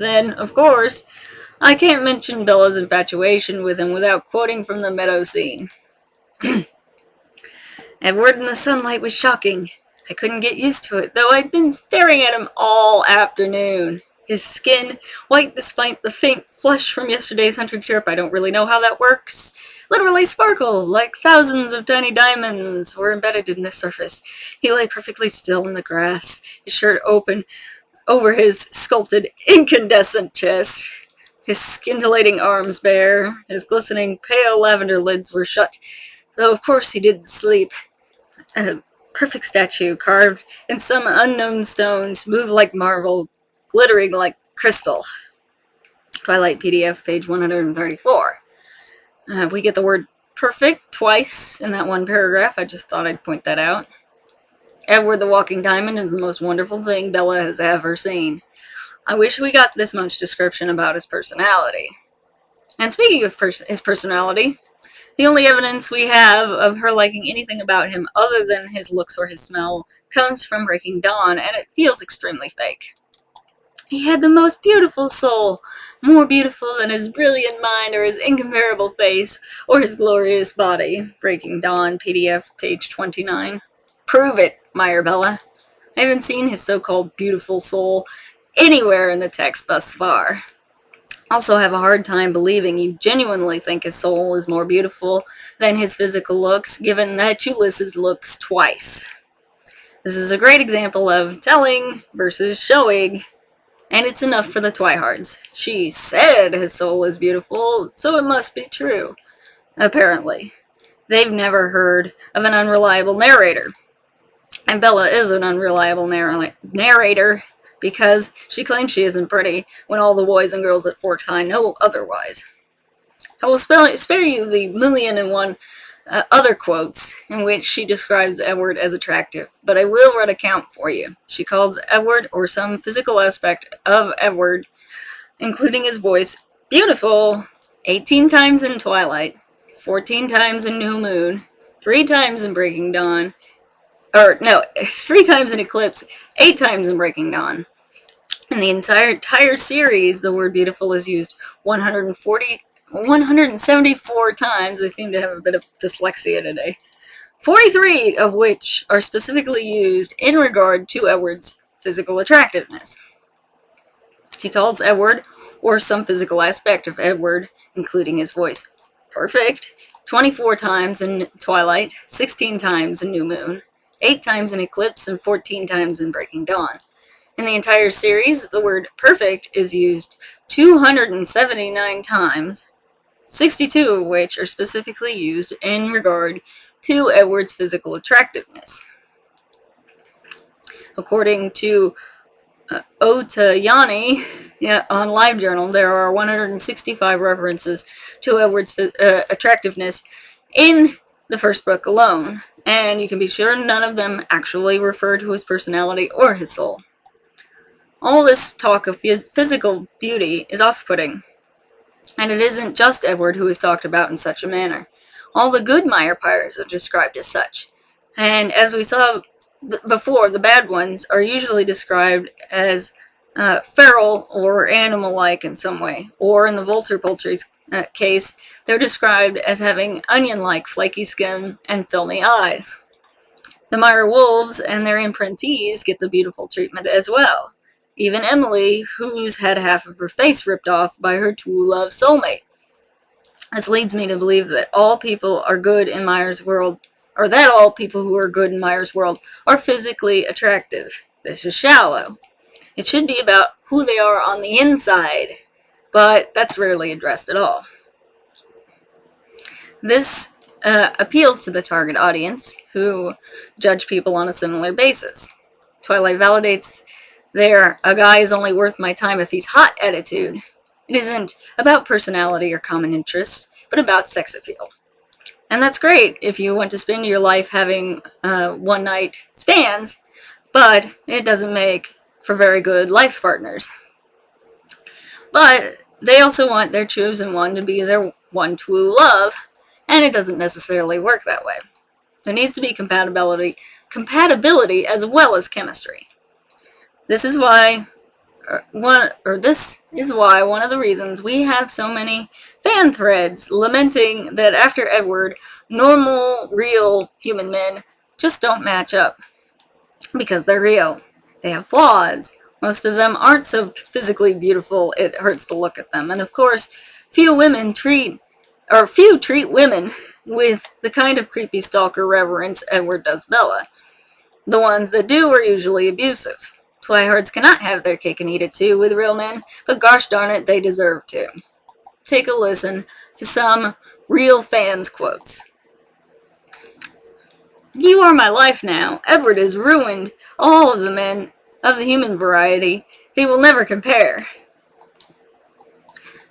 Then, of course, I can't mention Bella's infatuation with him without quoting from the meadow scene. Edward in the sunlight was shocking. I couldn't get used to it, though I'd been staring at him all afternoon. His skin, white despite the faint flush from yesterday's hunter trip, I don't really know how that works, literally sparkled like thousands of tiny diamonds were embedded in the surface. He lay perfectly still in the grass, his shirt open over his sculpted incandescent chest, his scintillating arms bare, his glistening pale lavender lids were shut, though of course he didn't sleep. A perfect statue carved in some unknown stone, smooth like marble, glittering like crystal. Twilight PDF, page 134. We get the word perfect twice in that one paragraph. I just thought I'd point that out. Edward the Walking Diamond is the most wonderful thing Bella has ever seen. I wish we got this much description about his personality. And speaking of his personality, the only evidence we have of her liking anything about him other than his looks or his smell comes from Breaking Dawn, and it feels extremely fake. He had the most beautiful soul, more beautiful than his brilliant mind or his incomparable face or his glorious body. Breaking Dawn, PDF, page 29. Prove it, Meyer Bella. I haven't seen his so-called beautiful soul anywhere in the text thus far. Also have a hard time believing you genuinely think his soul is more beautiful than his physical looks, given that you list his looks twice. This is a great example of telling versus showing, and it's enough for the Twihards. She said his soul is beautiful, so it must be true. Apparently. They've never heard of an unreliable narrator. And Bella is an unreliable narrator, because she claims she isn't pretty, when all the boys and girls at Forks High know otherwise. I will spare you the million and one other quotes in which she describes Edward as attractive, but I will run a count for you. She calls Edward, or some physical aspect of Edward, including his voice, beautiful 18 times in Twilight, 14 times in New Moon, 3 times in Breaking Dawn, 3 times in Eclipse, 8 times in Breaking Dawn. In the entire series, the word beautiful is used 174 times. I seem to have a bit of dyslexia today. 43 of which are specifically used in regard to Edward's physical attractiveness. She calls Edward, or some physical aspect of Edward, including his voice, perfect 24 times in Twilight, 16 times in New Moon, 8 times in Eclipse, and 14 times in Breaking Dawn. In the entire series, the word perfect is used 279 times, 62 of which are specifically used in regard to Edward's physical attractiveness. According to Otahyoni, on LiveJournal, there are 165 references to Edward's attractiveness in the first book alone, and you can be sure none of them actually refer to his personality or his soul. All this talk of physical beauty is off-putting, and it isn't just Edward who is talked about in such a manner. All the good Meyerpires are described as such, and as we saw before, the bad ones are usually described as feral or animal-like in some way, or in the Vulture-Poultry's case, they're described as having onion-like flaky skin and filmy eyes. The Meyer wolves and their imprintees get the beautiful treatment as well. Even Emily, who's had half of her face ripped off by her true-love soulmate. This leads me to believe that all people are good in Meyer's world, or that all people who are good in Meyer's world are physically attractive. This is shallow. It should be about who they are on the inside, but that's rarely addressed at all. This appeals to the target audience, who judge people on a similar basis. Twilight validates their "a guy is only worth my time if he's hot" attitude. It isn't about personality or common interests, but about sex appeal. And that's great if you want to spend your life having one-night stands, but it doesn't make for very good life partners. But they also want their chosen one to be their one true love, and it doesn't necessarily work that way. There needs to be compatibility as well as chemistry. This is why This is why one of the reasons we have so many fan threads lamenting that after Edward, normal, real human men just don't match up. Because they're real. They have flaws. Most of them aren't so physically beautiful it hurts to look at them. And of course, few treat women with the kind of creepy stalker reverence Edward does Bella. The ones that do are usually abusive. Twihards cannot have their cake and eat it too with real men, but gosh darn it, they deserve to. Take a listen to some real fans' quotes. You are my life now. Edward has ruined all of the men of the human variety. They will never compare.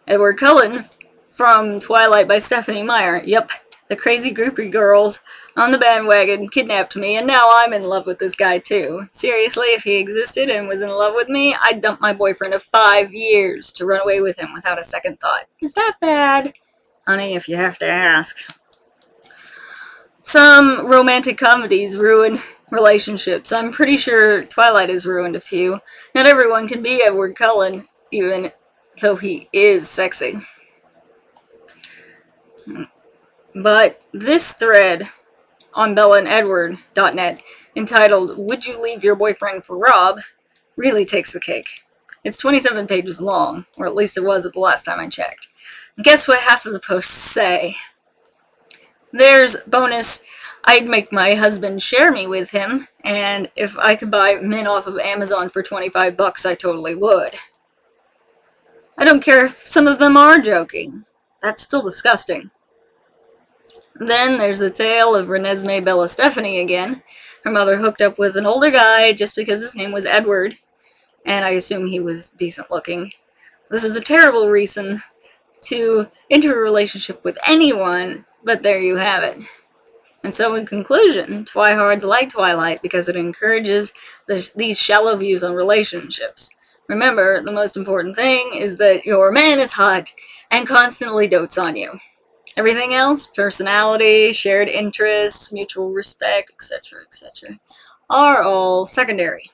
Edward Cullen from Twilight by Stephanie Meyer. Yep, the crazy groupie girls on the bandwagon kidnapped me, and now I'm in love with this guy too. Seriously, if he existed and was in love with me, I'd dump my boyfriend of 5 years to run away with him without a second thought. Is that bad? Honey, if you have to ask. Some romantic comedies ruin relationships. I'm pretty sure Twilight has ruined a few. Not everyone can be Edward Cullen, even though he is sexy. But this thread on bellaandedward.net entitled, Would You Leave Your Boyfriend for Rob? Really takes the cake. It's 27 pages long, or at least it was at the last time I checked. And guess what half of the posts say? There's bonus, I'd make my husband share me with him, and if I could buy men off of Amazon for $25, I totally would. I don't care if some of them are joking. That's still disgusting. Then there's the tale of Renesmee Bella Stephanie again. Her mother hooked up with an older guy just because his name was Edward, and I assume he was decent looking. This is a terrible reason to enter a relationship with anyone, but there you have it. And so in conclusion, Twihards like Twilight because it encourages these shallow views on relationships. Remember, the most important thing is that your man is hot and constantly dotes on you. Everything else, personality, shared interests, mutual respect, etc., are all secondary.